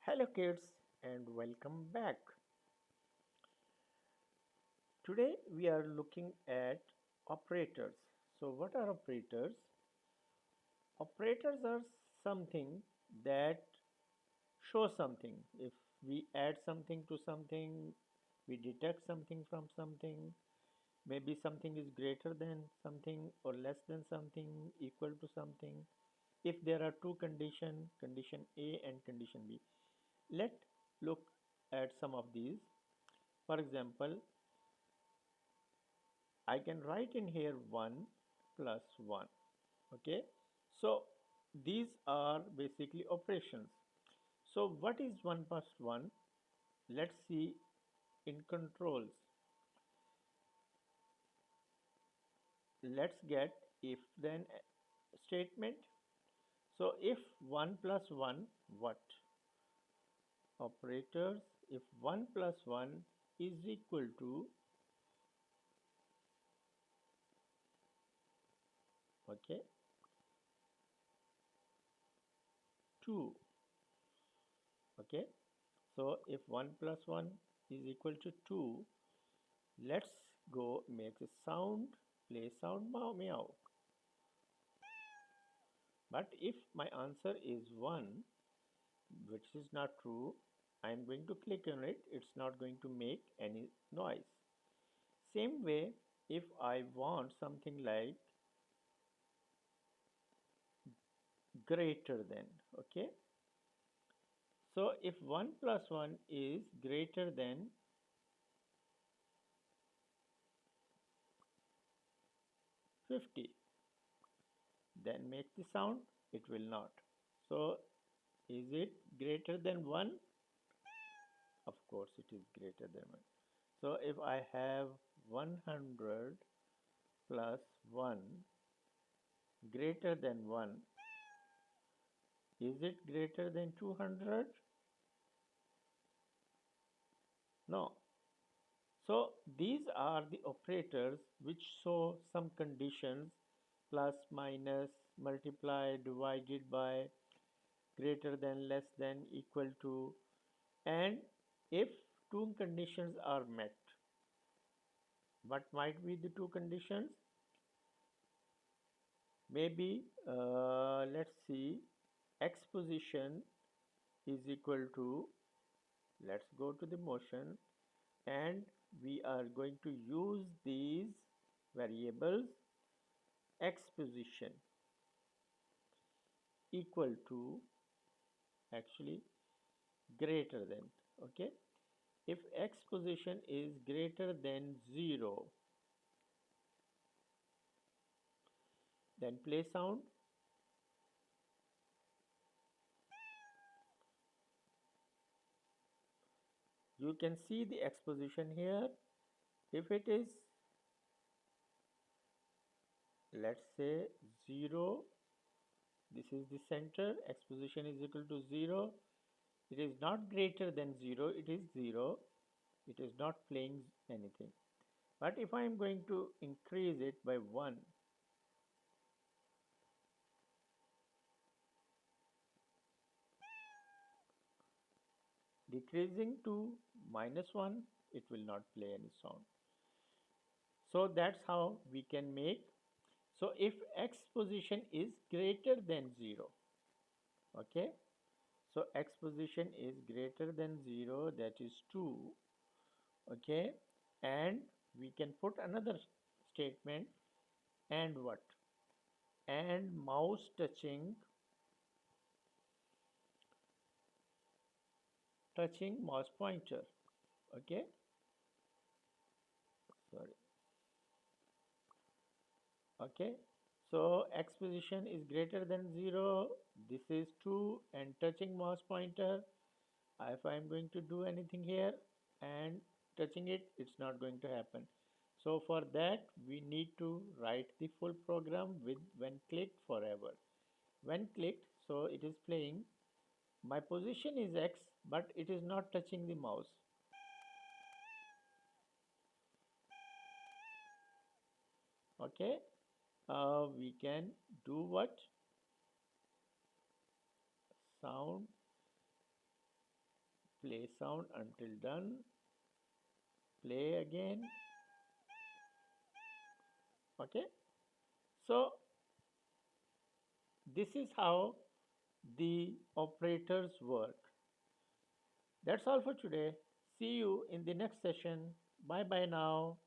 Hello kids and welcome back. Today we are looking at operators. So what are operators? Operators are something that show something. If we add something to something, we deduct something from something, maybe something is greater than something or less than something, equal to something. If there are two conditions, condition A and condition B. Let's look at some of these. For example, I can write in here 1 plus 1. Okay, so these are basically operations. So what is 1 plus 1? Let's see in controls. Let's get if then statement. So if 1 plus 1, what? Operators, if 1 plus 1 is equal to, okay, 2. Okay, so if 1 plus 1 is equal to 2, let's go make a sound, play sound meow meow. But if my answer is 1, which is not true, I am going to click on it, it's not going to make any noise. Same way, if I want something like greater than, okay. So if 1 plus 1 is greater than 50, then make the sound, it will not. So is it greater than 1? Of course it is greater than 1. So if I have 100 plus 1 greater than 1, is it greater than 200? No. So these are the operators which show some conditions: plus, minus, multiply, divided by, greater than, less than, equal to. And if two conditions are met, what might be the two conditions? Maybe let's see, x position is equal to, let's go to the motion, and we are going to use these variables. X position equal to, actually, greater than. Okay, if x position is greater than 0, then play sound. You can see the x position here. If it is, let's say, 0, this is the center, x position is equal to 0. It is not greater than 0, it is 0. It is not playing anything. But if I am going to increase it by 1, decreasing to -1, it will not play any sound. So that's how we can make. So if x position is greater than 0, okay, so x position is greater than 0, that is 2, okay, and we can put another statement, and what? And mouse touching mouse pointer, okay, sorry, okay. So x position is greater than 0, this is 2, and touching mouse pointer, if I am going to do anything here and touching it, it's not going to happen. So for that we need to write the full program with when clicked forever. When clicked, so it is playing. My position is x, but it is not touching the mouse. Okay, we can do what? Sound Play sound until done. Play again. Okay. So this is how the operators work. That's all for today. See you in the next session. Bye bye now.